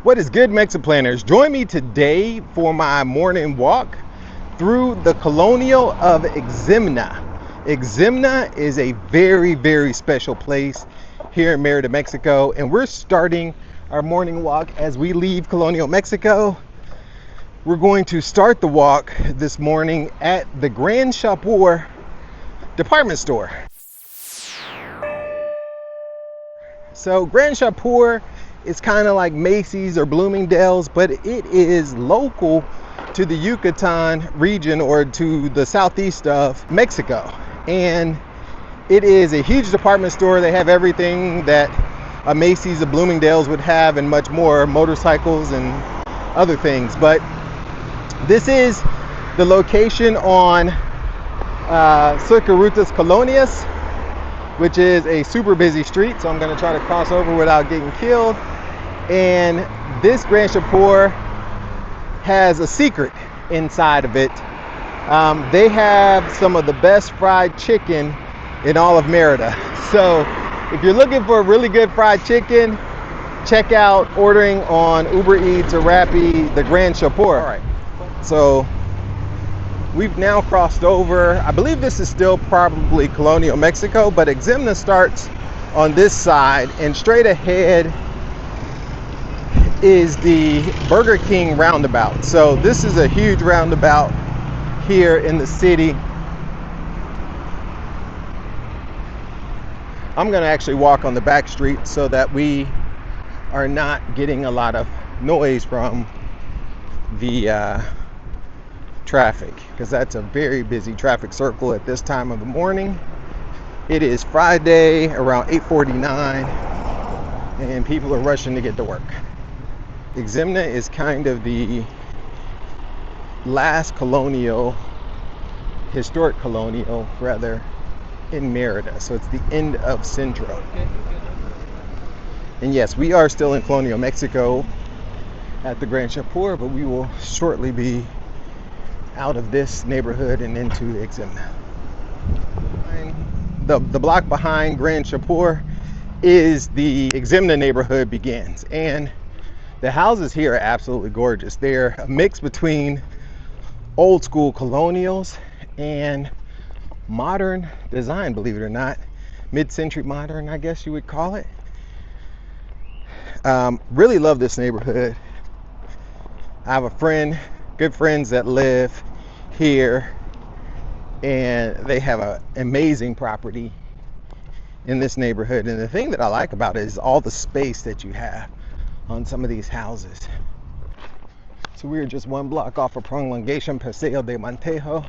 What is good, MexitPlanners? Join me today for my morning walk through the colonial of Itzimna. Itzimna is a very, very special place here in Merida, Mexico, and we're starting our morning walk as we leave colonial Mexico. We're going to start the walk this morning at the Gran Chapur department store. So Gran Chapur is kind of like Macy's or Bloomingdale's, but it is local to the Yucatan region or to the southeast of Mexico. And it is a huge department store. They have everything that a Macy's or Bloomingdale's would have and much more, motorcycles and other things. But this is the location on Rutas Colonias, which is a super busy street. So I'm going to try to cross over without getting killed. And this Gran Chapur has a secret inside of it. They have some of the best fried chicken in all of Merida. So if you're looking for really good fried chicken, check out ordering on Uber Eats or Rappi, the Gran Chapur. All right. So we've now crossed over. I believe this is still probably colonial Mexico, but Itzimna starts on this side, and straight ahead is the Burger King roundabout. So this is a huge roundabout here in the city. I'm gonna actually walk on the back street so that we are not getting a lot of noise from the traffic, because that's a very busy traffic circle at this time of the morning. It is Friday around 8:49 and people are rushing to get to work. Itzimna is kind of the last historic colonial rather, in Merida. So it's the end of Centro. And yes, we are still in colonial Mexico at the Gran Chapur, but we will shortly be out of this neighborhood and into Itzimna. The block behind Gran Chapur is the Itzimna neighborhood begins, and the houses here are absolutely gorgeous. They're a mix between old school colonials and modern design, believe it or not. Mid-century modern, I guess you would call it. Really love this neighborhood. I have good friends that live here, and they have an amazing property in this neighborhood. And the thing that I like about it is all the space that you have on some of these houses. So we're just one block off of Prolongation Paseo de Montejo.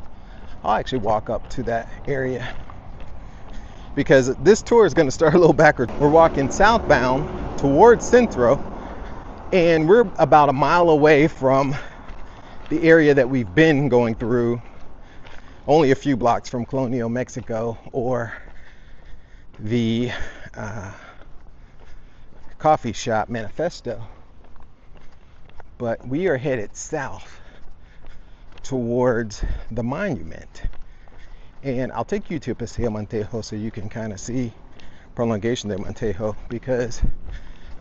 I'll actually walk up to that area because this tour is going to start a little backwards. We're walking southbound towards Centro, and we're about a mile away from the area that we've been going through, only a few blocks from colonial Mexico or the coffee shop Manifesto. But we are headed south towards the monument, and I'll take you to Paseo Montejo so you can kind of see Prolongation de Montejo, because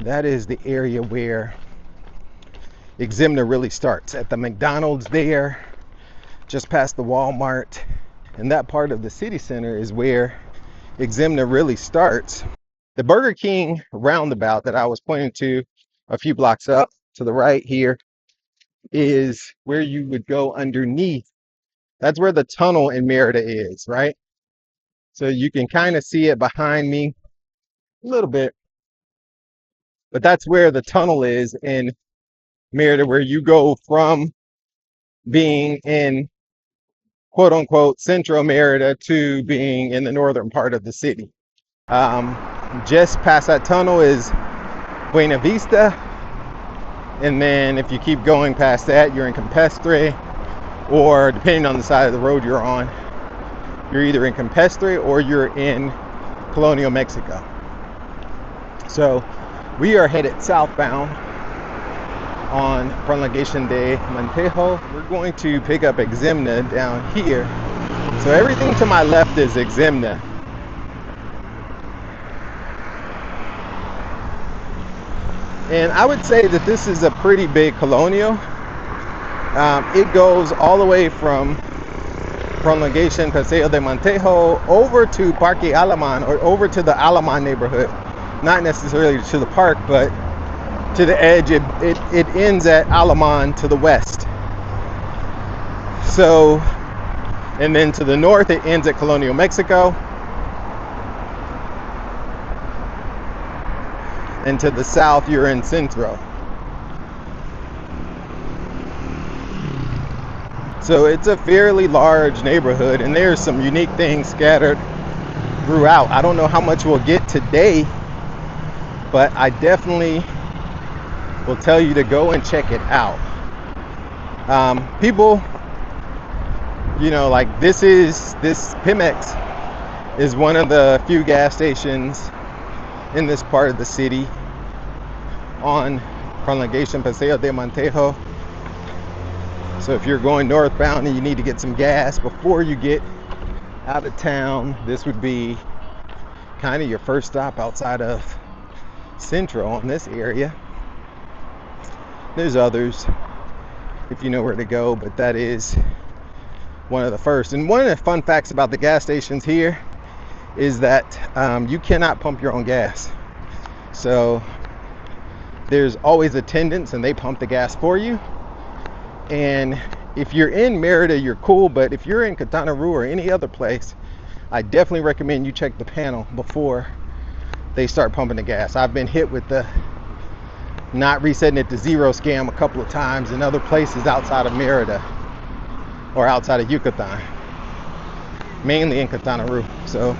that is the area where Itzimna really starts, at the McDonald's there, just past the Walmart. And that part of the city center is where Itzimna really starts. The Burger King roundabout that I was pointing to a few blocks up to the right here is where you would go underneath. That's where the tunnel in Merida is, right? So you can kind of see it behind me a little bit, but that's where the tunnel is in Merida, where you go from being in quote unquote Central Merida to being in the northern part of the city. Just past that tunnel is Buena Vista, and then if you keep going past that, you're in Campestre, or depending on the side of the road you're on, you're either in Campestre or you're in colonial Mexico. So we are headed southbound on Prolongation de Montejo. We're going to pick up Itzimna down here. So everything to my left is Itzimna. And I would say that this is a pretty big colonial. It goes all the way from Prolongation Paseo de Montejo over to Parque Alaman, or over to the Alaman neighborhood. Not necessarily to the park, but to the edge. It ends at Alaman to the west. So, and then to the north, it ends at Colonial Mexico. And to the south, you're in Centro. So it's a fairly large neighborhood, and there's some unique things scattered throughout. I don't know how much we'll get today, but I definitely will tell you to go and check it out. People, you know, like this Pemex is one of the few gas stations in this part of the city on Prolongation Paseo de Montejo. So if you're going northbound and you need to get some gas before you get out of town, this would be kind of your first stop outside of Centro in this area. There's others if you know where to go, but that is one of the first. And one of the fun facts about the gas stations here is that you cannot pump your own gas. So there's always attendants and they pump the gas for you. And if you're in Merida, you're cool, but if you're in Quintana Roo or any other place, I definitely recommend you check the panel before they start pumping the gas. I've been hit with the not resetting it to zero scam a couple of times in other places outside of Merida or outside of Yucatan, mainly in Quintana Roo. So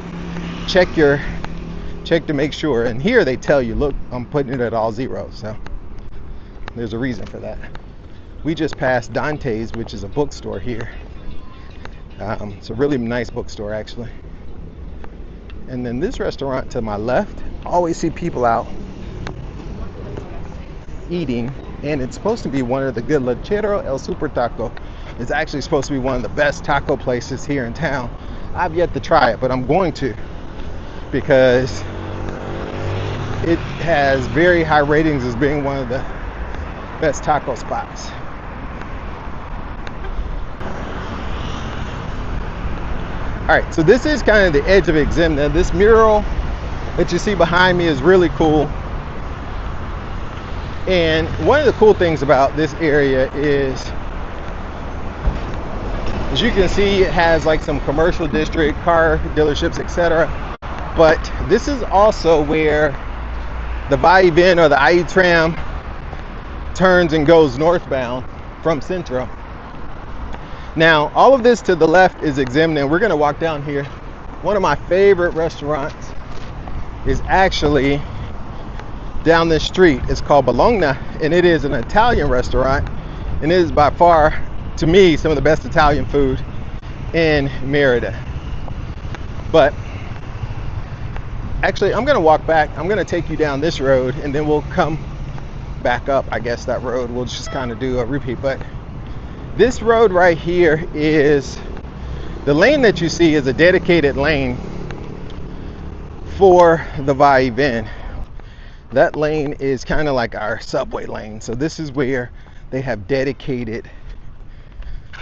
check to make sure. And here they tell you, look, I'm putting it at all zeros. So there's a reason for that. We just passed Dante's, which is a bookstore here. It's a really nice bookstore, actually. And then this restaurant to my left, I always see people out eating, and it's supposed to be one of the good Lechero El Super Taco. It's actually supposed to be one of the best taco places here in town. I've yet to try it, but I'm going to, because it has very high ratings as being one of the best taco spots. All right, so this is kind of the edge of Itzimna. This mural that you see behind me is really cool. And one of the cool things about this area is, as you can see, it has like some commercial district, car dealerships, etc. But this is also where the Va-y-Ven or the IE tram turns and goes northbound from Centro. Now, all of this to the left is Itzimna, and we're going to walk down here. One of my favorite restaurants is actually down this street. It's called Bologna, and it is an Italian restaurant, and it is by far, to me, some of the best Italian food in Merida. But actually, I'm going to walk back. I'm going to take you down this road, and then we'll come back up, I guess, that road. We'll just kind of do a repeat. But this road right here is the lane that you see is a dedicated lane for the Va-y-Ven. That lane is kind of like our subway lane. So this is where they have dedicated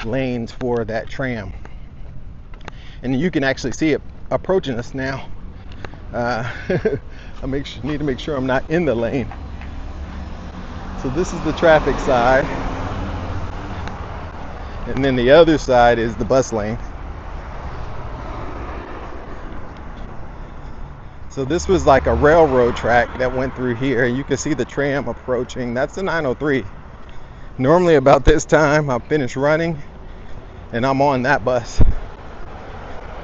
lanes for that tram. And you can actually see it approaching us now. I need to make sure I'm not in the lane. So this is the traffic side. And then the other side is the bus lane. So this was like a railroad track that went through here. You can see the tram approaching. That's the 903. Normally about this time I finish running and I'm on that bus.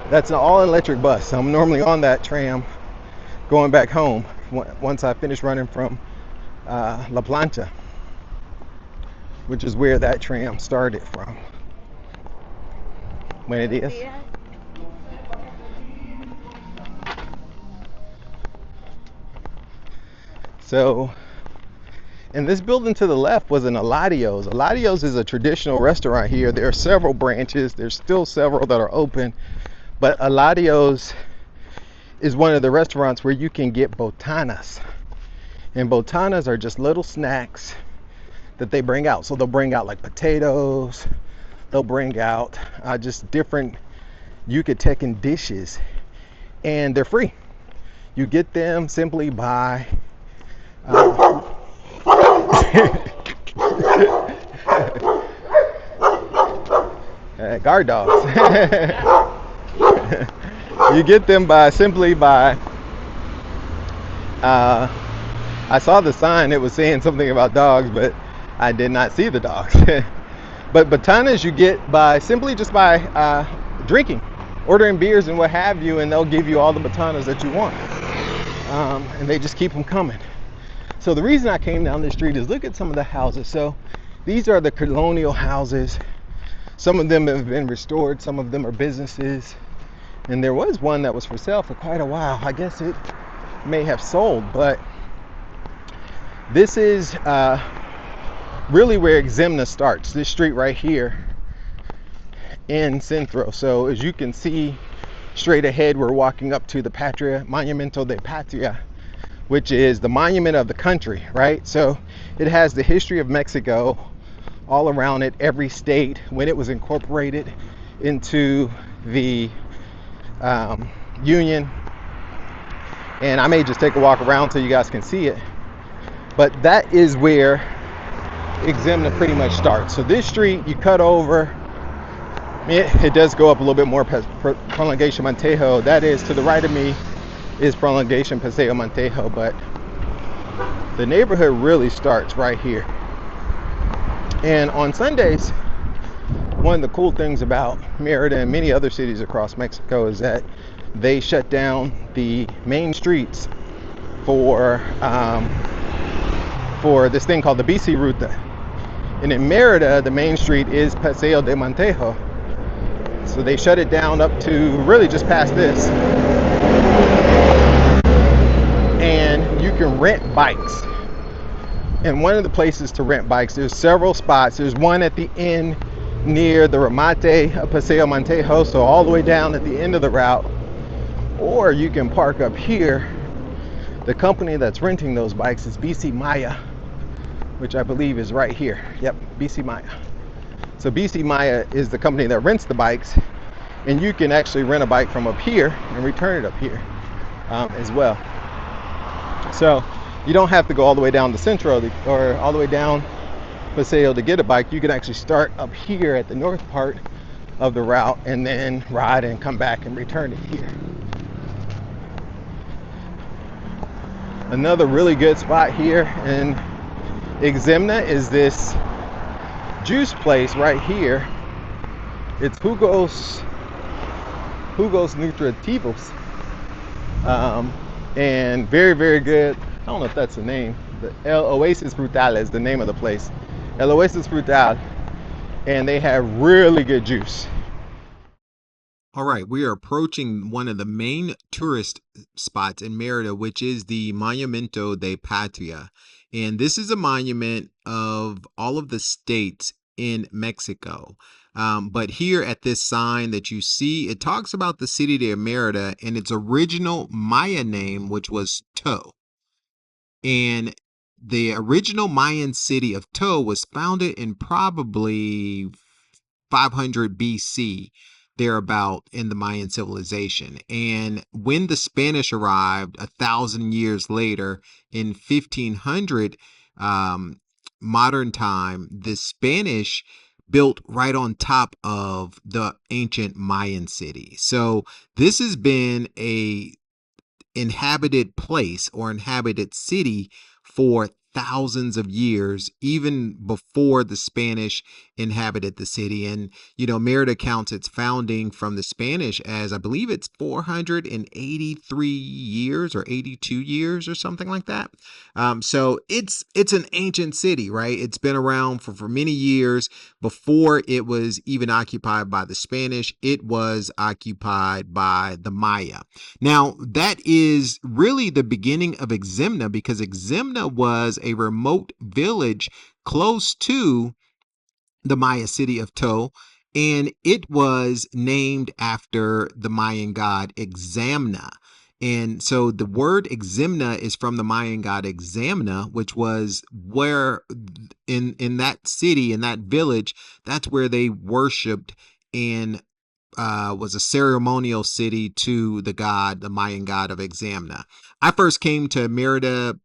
That's an all-electric bus. I'm normally on that tram going back home once I finish running from La Plancha, which is where that tram started from. When it is. So, and this building to the left was an Eladios. Eladios is a traditional restaurant here. There are several branches. There's still several that are open. But Eladios is one of the restaurants where you can get botanas. And botanas are just little snacks that they bring out. So they'll bring out like potatoes, they'll bring out just different Yucatecan dishes, and they're free. You get them simply by guard dogs. You get them by simply by I saw the sign, it was saying something about dogs, but I did not see the dogs. But botanas you get by simply just by drinking, ordering beers and what have you, and they'll give you all the botanas that you want. And they just keep them coming. So the reason I came down this street is look at some of the houses. So these are the colonial houses. Some of them have been restored, some of them are businesses. And there was one that was for sale for quite a while. I guess it may have sold, but this is really where Itzimna starts, this street right here in Centro. So as you can see straight ahead, we're walking up to the Patria, Monumenta de Patria, which is the monument of the country, right? So it has the history of Mexico all around it, every state, when it was incorporated into the Union. And I may just take a walk around so you guys can see it. But that is where Itzimna pretty much starts. So this street, you cut over, it does go up a little bit more past Prolongation Montejo. That is to the right of me is Prolongation Paseo Montejo, but the neighborhood really starts right here. And on Sundays, one of the cool things about Merida and many other cities across Mexico is that they shut down the main streets for this thing called the Bici Ruta. And in Merida, the main street is Paseo de Montejo. So they shut it down up to really just past this. And you can rent bikes. And one of the places to rent bikes, there's several spots. There's one at the end near the remate of Paseo Montejo, so all the way down at the end of the route. Or you can park up here. The company that's renting those bikes is Bici Maya, which I believe is right here. Yep, Bici Maya. So Bici Maya is the company that rents the bikes, and you can actually rent a bike from up here and return it up here as well. So you don't have to go all the way down to Centro or all the way down Paseo to get a bike. You can actually start up here at the north part of the route and then ride and come back and return it here. Another really good spot here in Itzimna is this juice place right here. It's Jugos Nutritivos, and very, very good. I don't know if that's the name. The El Oasis Frutal is the name of the place. El Oasis Frutal, and they have really good juice. All right, we are approaching one of the main tourist spots in Merida, which is the Monumenta de Patria. And this is a monument of all of the states in Mexico. But here at this sign that you see, it talks about the city de Merida and its original Maya name, which was T'Ho. And the original Mayan city of T'Ho was founded in probably 500 BC, thereabout, in the Mayan civilization. And when the Spanish arrived 1,000 years later in 1500 modern time, the Spanish built right on top of the ancient Mayan city. So this has been a inhabited place or inhabited city for thousands of years, even before the Spanish inhabited the city. And, you know, Merida counts its founding from the Spanish as, I believe it's 483 years or 82 years or something like that. So it's an ancient city, right? It's been around for many years. Before it was even occupied by the Spanish, it was occupied by the Maya. Now, that is really the beginning of Itzimna, because Itzimna was a remote village close to the Maya city of T'Ho, and it was named after the Mayan god Itzamna. And so the word Itzimna is from the Mayan god Examna, which was where in that city, in that village, that's where they worshipped and was a ceremonial city to the god, the Mayan god of Examna. I first came to Merida,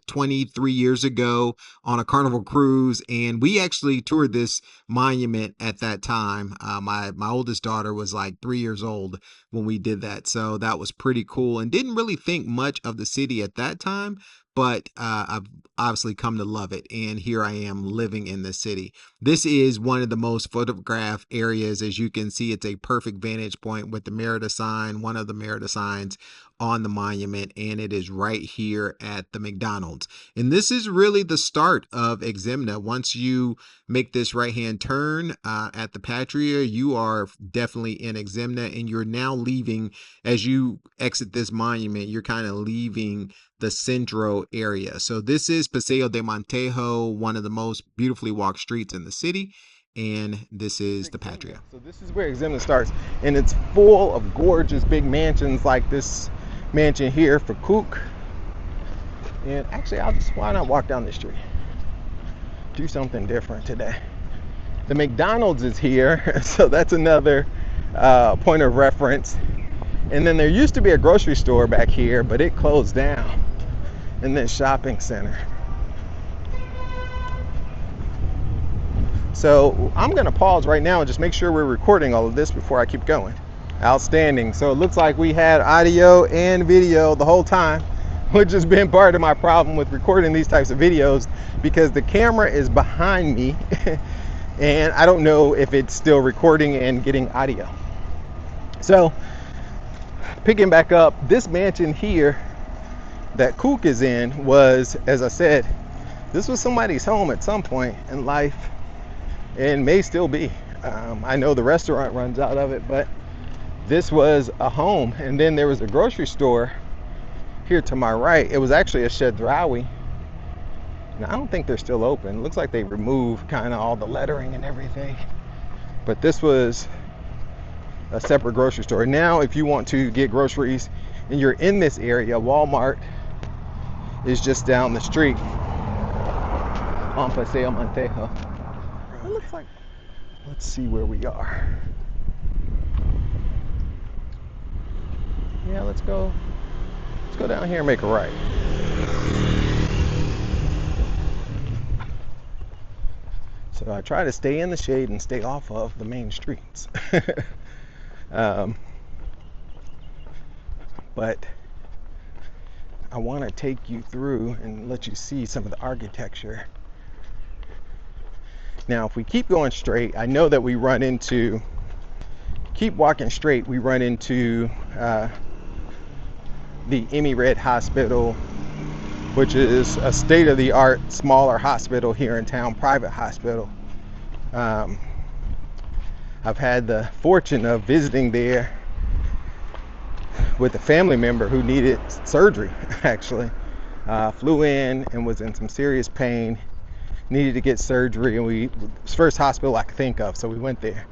23 years ago on a Carnival cruise, and we actually toured this monument at that time. My oldest daughter was like 3 years old when we did that, so that was pretty cool. And didn't really think much of the city at that time, but I've obviously come to love it, and here I am living in the city. This is one of the most photographed areas. As you can see, it's a perfect vantage point with the Merida sign, one of the Merida signs on the monument, and it is right here at the McDonald's. And this is really the start of Itzimna. Once you make this right-hand turn at the Patria, you are definitely in Itzimna, and you're now leaving, as you exit this monument, you're kind of leaving the Centro area. So this is Paseo de Montejo, one of the most beautifully walked streets in the city, and this is the Patria. So this is where Itzimna starts, and it's full of gorgeous big mansions like this mansion here for Cook. And actually, why not walk down the street? Do something different today. The McDonald's is here, so that's another point of reference. And then there used to be a grocery store back here, but it closed down. And then shopping center. So I'm gonna pause right now and just make sure we're recording all of this before I keep going. Outstanding. So it looks like we had audio and video the whole time, which has been part of my problem with recording these types of videos, because the camera is behind me and I don't know if it's still recording and getting audio. So picking back up, this mansion here that Cook is in was, as I said, this was somebody's home at some point in life and may still be. I know the restaurant runs out of it, but this was a home. And then there was a grocery store here to my right. It was actually a Chedraui. Now, I don't think they're still open. It looks like they removed kind of all the lettering and everything. But this was a separate grocery store. Now, if you want to get groceries and you're in this area, Walmart is just down the street on Paseo Montejo. It looks like, let's see where we are. Yeah, let's go down here and make a right. So I try to stay in the shade and stay off of the main streets. But I want to take you through and let you see some of the architecture. Now, if we keep going straight, I know that we run into, keep walking straight, we run into the MRID Hospital, which is a state-of-the-art, smaller hospital here in town, private hospital. I've had the fortune of visiting there with a family member who needed surgery, actually. Flew in and was in some serious pain, needed to get surgery, and it was the first hospital I could think of, so we went there.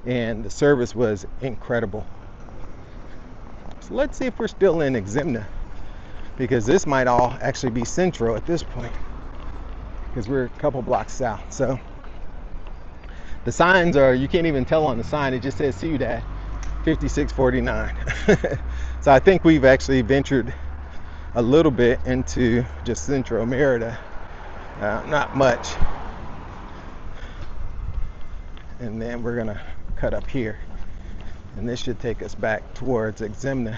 And the service was incredible. So let's see if we're still in Itzimna, because this might all actually be Centro at this point, because we're a couple blocks south. So the signs are, you can't even tell on the sign, it just says Ciudad 5649. So I think we've actually ventured a little bit into just Centro Merida, not much. And then we're gonna cut up here, and this should take us back towards Itzimna.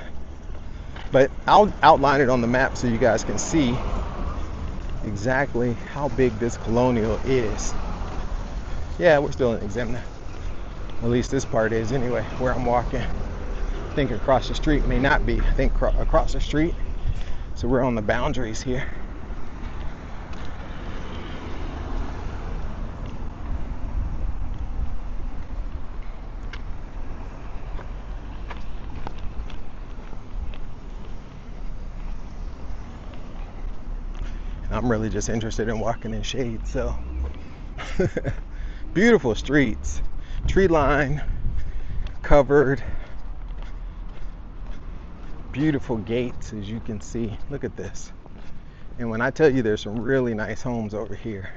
But I'll outline it on the map so you guys can see exactly how big this colonial is. Yeah, we're still in Itzimna. At least this part is anyway, where I'm walking. I think across the street may not be. I think across the street. So we're on the boundaries here. I'm really just interested in walking in shade, so beautiful streets, tree line, covered, beautiful gates, as you can see. Look at this. And when I tell you there's some really nice homes over here,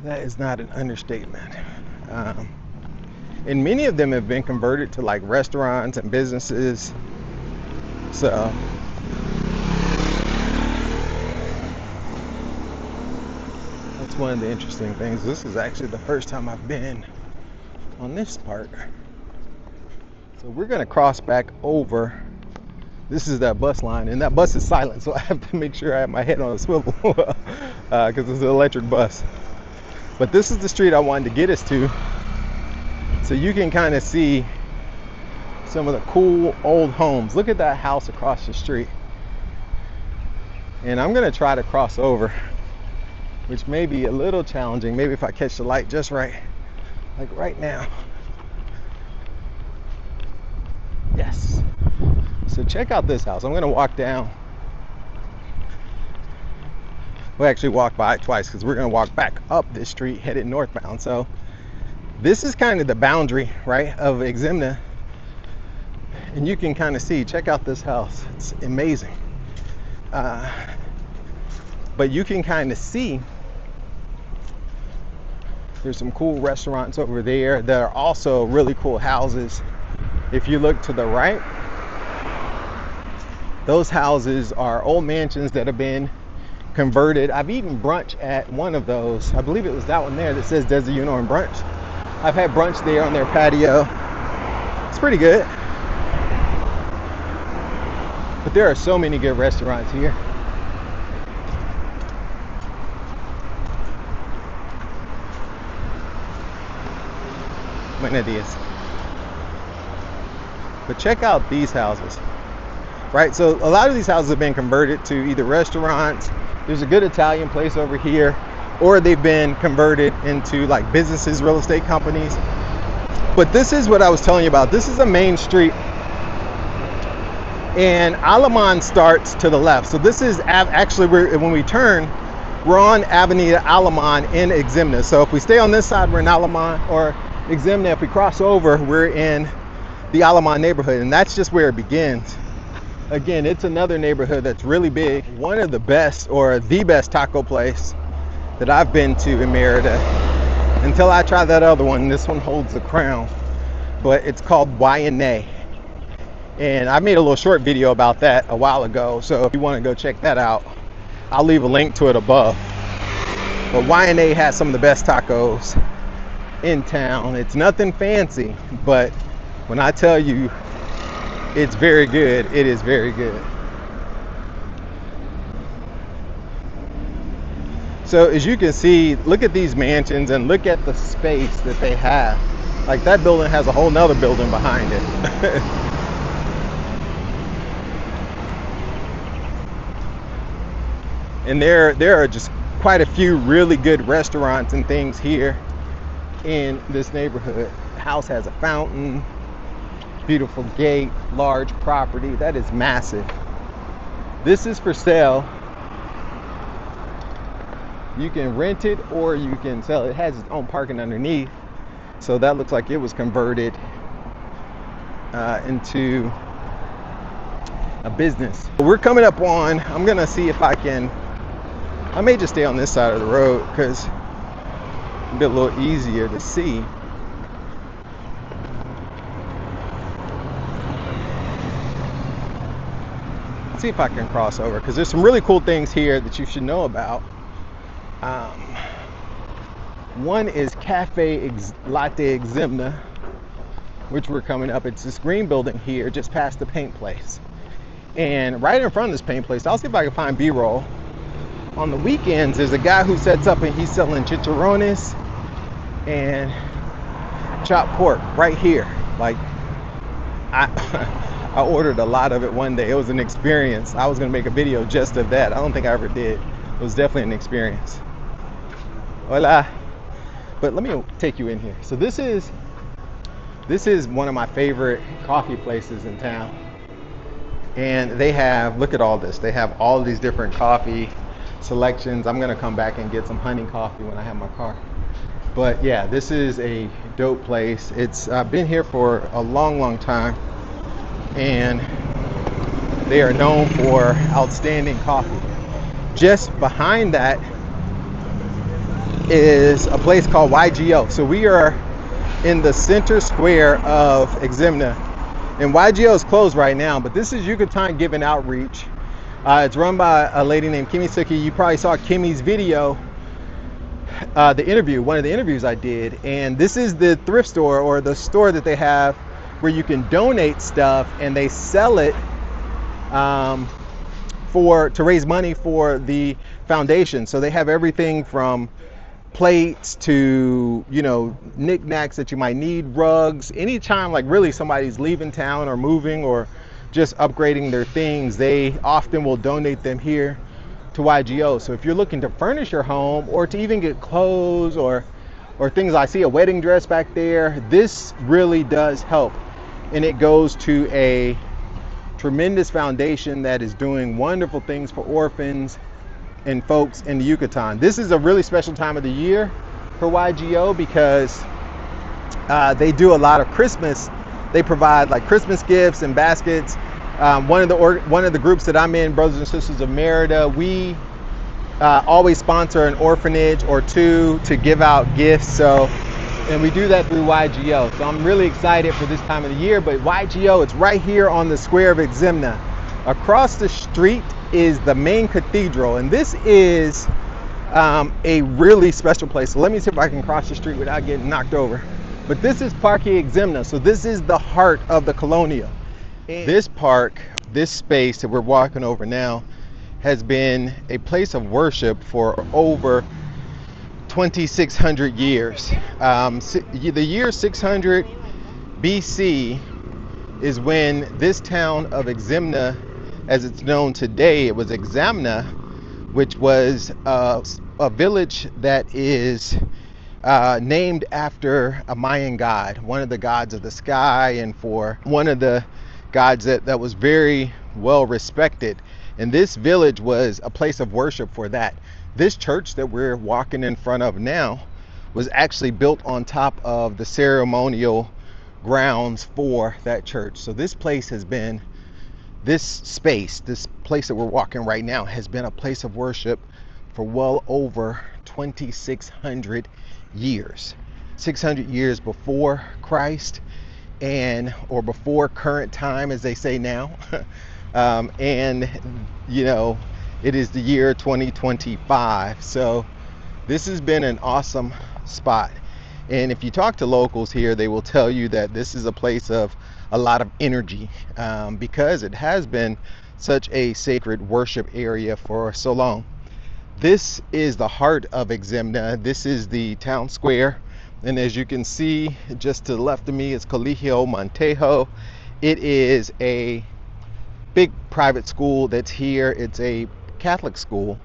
that is not an understatement. And many of them have been converted to like restaurants and businesses. So that's one of the interesting things. This is actually the first time I've been on this part. So we're gonna cross back over. This is that bus line, and that bus is silent, so I have to make sure I have my head on a swivel because it's an electric bus. But this is the street I wanted to get us to, so you can kind of see some of the cool old homes. Look at that house across the street. And I'm gonna try to cross over, which may be a little challenging, maybe if I catch the light just right, like right now. Yes. So check out this house. I'm gonna walk down. We'll actually walk by it twice because we're gonna walk back up this street headed northbound. So this is kind of the boundary, right, of Itzimna. And you can kind of see, check out this house. It's amazing. But you can kind of see there's some cool restaurants over there. There are also really cool houses. If you look to the right, those houses are old mansions that have been converted. I've eaten brunch at one of those. I believe it was that one there that says Desayuno and Brunch. I've had brunch there on their patio. It's pretty good. But there are so many good restaurants here. Buenos dias. But check out these houses, right? So a lot of these houses have been converted to either restaurants. There's a good Italian place over here, or they've been converted into like businesses, real estate companies. But this is what I was telling you about. This is a main street, and Alamán starts to the left. So this is actually, when we turn, we're on Avenida Alamán in Itzimna. So if we stay on this side, we're in Alamán, or Itzimna, if we cross over, we're in the Alamán neighborhood, and that's just where it begins. Again, it's another neighborhood that's really big. One of the best, or the best taco place that I've been to in Merida, until I tried that other one. This one holds the crown, but it's called Y&A. And I made a little short video about that a while ago, so if you want to go check that out, I'll leave a link to it above. But Y&A has some of the best tacos in town. It's nothing fancy, but when I tell you it's very good, it is very good. So as you can see, look at these mansions and look at the space that they have. Like that building has a whole nother building behind it. And there are just quite a few really good restaurants and things here in this neighborhood. The house has a fountain, beautiful gate, large property. That is massive. This is for sale. You can rent it or you can sell it. It has its own parking underneath, so that looks like it was converted into a business. We're coming up on, I'm gonna see if I may just stay on this side of the road because it'll be a little easier to see. See if I can cross over, because there's some really cool things here that you should know about. One is Cafe Latte Itzimna, which we're coming up. It's this green building here just past the paint place, and right in front of this paint place, I'll see if I can find B-roll. On the weekends, there's a guy who sets up and he's selling chicharrones and chopped pork right here. Like I ordered a lot of it one day. It was an experience. I was gonna make a video just of that. I don't think I ever did. It was definitely an experience. Hola. But let me take you in here. So this is one of my favorite coffee places in town. And they have, look at all this. They have all these different coffee selections. I'm gonna come back and get some honey coffee when I have my car. But yeah, this is a dope place. I've been here for a long time, and They are known for outstanding coffee. Just behind that is a place called YGO. So we are in the center square of Itzimna. And YGO is closed right now, but this is Yucatan Giving Outreach. It's run by a lady named Kimmy Suki. You probably saw Kimmy's video, the interview, one of the interviews I did. And this is the thrift store, or the store that they have where you can donate stuff and they sell it to raise money for the foundation. So they have everything from plates to, you know, knickknacks that you might need, rugs. Anytime like really somebody's leaving town or moving or just upgrading their things, they often will donate them here to YGO. So if you're looking to furnish your home or to even get clothes or things, I see a wedding dress back there, this really does help. And it goes to a tremendous foundation that is doing wonderful things for orphans and folks in the Yucatan. This is a really special time of the year for YGO because they do a lot of Christmas. They provide like Christmas gifts and baskets. One of the groups that I'm in, Brothers and Sisters of Merida, we always sponsor an orphanage or two to give out gifts. And we do that through YGO. So I'm really excited for this time of the year. But YGO, it's right here on the square of Itzimna. Across the street is the main cathedral, and this is a really special place. So let me see if I can cross the street without getting knocked over. But this is Parque Itzimna, so this is the heart of the colonial. And this park, this space that we're walking over now, has been a place of worship for over 2,600 years. The year 600 BC is when this town of Itzimna, as it's known today, it was Itzimna, which was a village that is named after a Mayan god, one of the gods of the sky, and for one of the gods that was very well respected. And this village was a place of worship for that. This church that we're walking in front of now was actually built on top of the ceremonial grounds for that church. So this place has been, this place that we're walking right now has been a place of worship for well over 2,600 years. 600 years before Christ, or before current time, as they say now. And you know, it is the year 2025. So this has been an awesome spot. And if you talk to locals here, they will tell you that this is a place of a lot of energy, because it has been such a sacred worship area for so long. This is the heart of Itzimna. This is the town square. And as you can see, just to the left of me is Colegio Montejo. It is a big private school that's here. It's a Catholic school.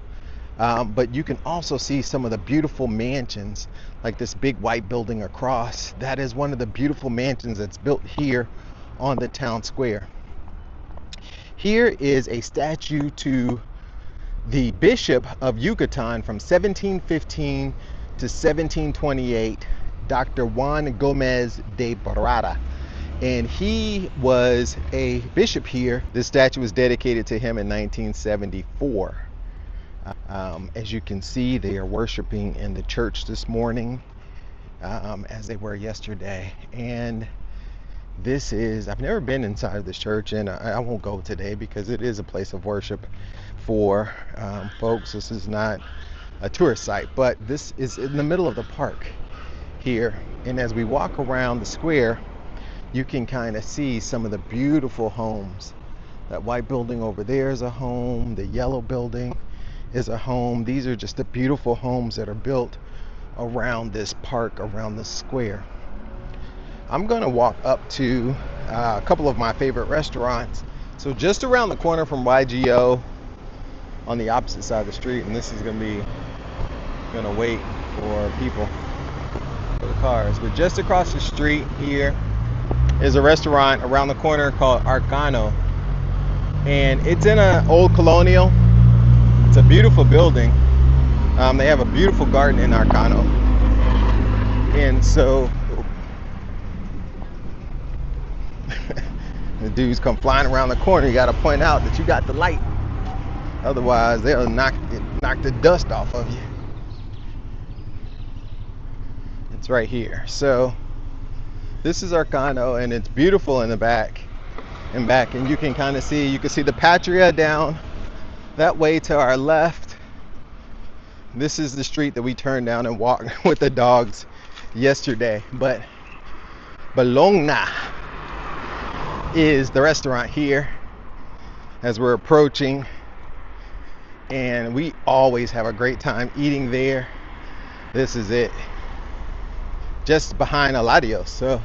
But you can also see some of the beautiful mansions, like this big white building across. That is one of the beautiful mansions that's built here on the town square. Here is a statue to the Bishop of Yucatan from 1715 to 1728, Dr. Juan Gomez de Barrada. And he was a bishop here. This statue was dedicated to him in 1974. As you can see, they are worshiping in the church this morning, as they were yesterday. And this is, I've never been inside of this church, and I won't go today because it is a place of worship for folks. This is not a tourist site, but this is in the middle of the park here. And as we walk around the square, you can kind of see some of the beautiful homes. That white building over there is a home. The yellow building is a home. These are just the beautiful homes that are built around this park, around the square. I'm going to walk up to a couple of my favorite restaurants. So just around the corner from YGO, on the opposite side of the street, and this is going to wait for people, for the cars. But just across the street here is a restaurant around the corner called Arcano, and it's in an old colonial. It's a beautiful building. They have a beautiful garden in Arcano, and so The dudes come flying around the corner. You got to point out that you got the light. Otherwise, they'll knock the dust off of you. It's right here. So this is Arcano, and it's beautiful in the back. And you can kind of see, you can see the Patria down that way to our left. This is the street that we turned down and walked with the dogs yesterday. But Bologna is the restaurant here as we're approaching, and we always have a great time eating there. This is it, just behind Eladios. So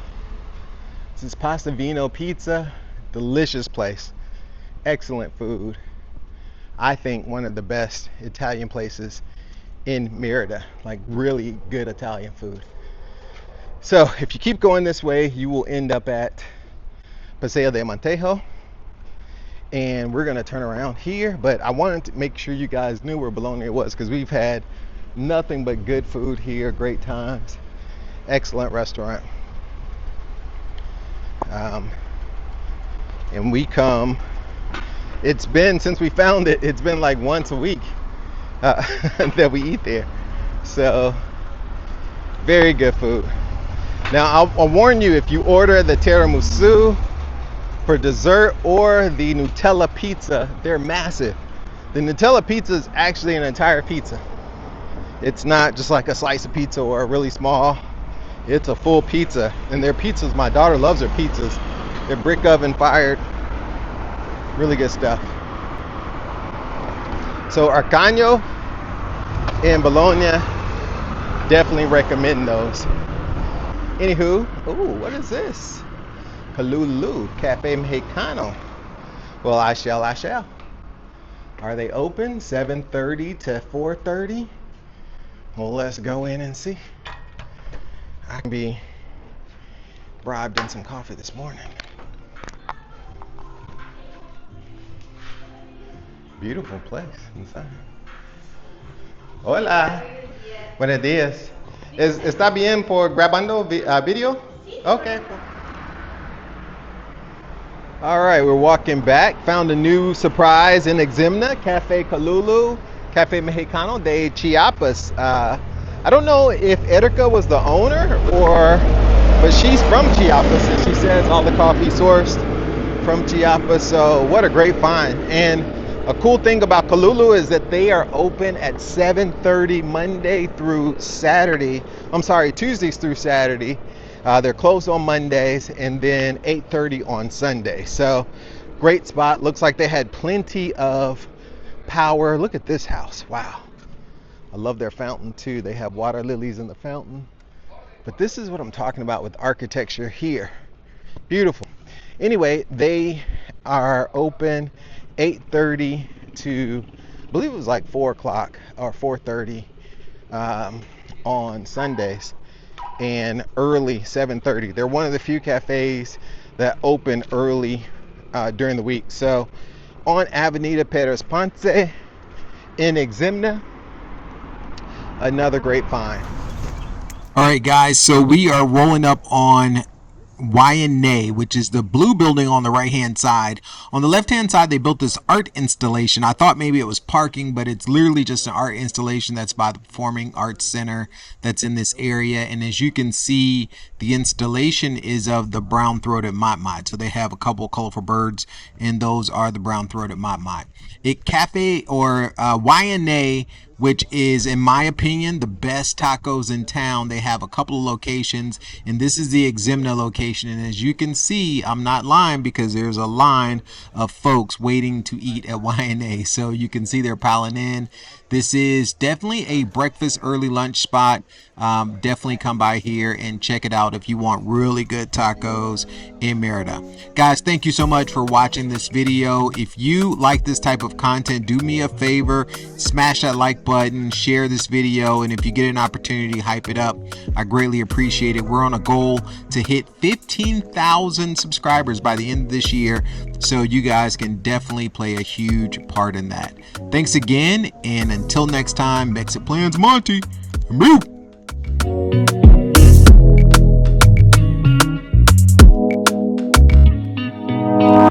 this is Pasta Vino Pizza. Delicious place, excellent food. I think one of the best Italian places in Merida, like really good Italian food. So if you keep going this way, you will end up at Paseo de Montejo, and we're gonna turn around here. But I wanted to make sure you guys knew where Bologna was, because we've had nothing but good food here, great times, excellent restaurant. And we come, it's been, since we found it, it's been like once a week that we eat there. So very good food. Now I'll warn you, if you order the tiramisu for dessert or the Nutella pizza, they're massive. The Nutella pizza is actually an entire pizza. It's not just like a slice of pizza or a really small, it's a full pizza. And their pizzas, my daughter loves their pizzas. They're brick oven fired, really good stuff. So Arcano and Bologna, definitely recommend those. Anywho, ooh, what is this? Kalulu Cafe Mexicano. Well, I shall. Are they open 7:30 to 4:30? Well, let's go in and see. I can be bribed in some coffee this morning. Beautiful place inside. Hola. Buenos días. ¿Está bien por grabando video? Okay, cool. All right, we're walking back. Found a new surprise in Itzimna, Cafe Kalulu, Cafe Mexicano de Chiapas. I don't know if Erica was the owner but she's from Chiapas, and she says all the coffee sourced from Chiapas. So what a great find. And a cool thing about Kalulu is that they are open at 7:30 Tuesdays through Saturday. They're closed on Mondays, and then 8:30 on Sunday. So great spot. Looks like they had plenty of power. Look at this house. Wow. I love their fountain too. They have water lilies in the fountain. But this is what I'm talking about with architecture here. Beautiful. Anyway, they are open 8:30 to, I believe it was like 4 o'clock or 4:30 on Sundays, and early 7:30. They're one of the few cafes that open early during the week. So on Avenida Perez Ponce in Itzimna, another great find. All right, guys, so we are rolling up on Y&A, which is the blue building on the right hand side. On the left hand side, they built this art installation. I thought maybe it was parking, but it's literally just an art installation that's by the Performing Arts Center that's in this area. And as you can see, the installation is of the brown-throated motmot. So they have a couple of colorful birds, and those are the brown-throated motmot. Y&A, which is, in my opinion, the best tacos in town. They have a couple of locations, and this is the Itzimna location. And as you can see, I'm not lying, because there's a line of folks waiting to eat at Y&A. So you can see they're piling in. This is definitely a breakfast, early lunch spot. Definitely come by here and check it out if you want really good tacos in Merida. Guys, thank you so much for watching this video. If you like this type of content, do me a favor, smash that like button, share this video, and if you get an opportunity, hype it up. I greatly appreciate it. We're on a goal to hit 15,000 subscribers by the end of this year, so you guys can definitely play a huge part in that. Thanks again, and until next time, MexitPlans Monty, I'm out.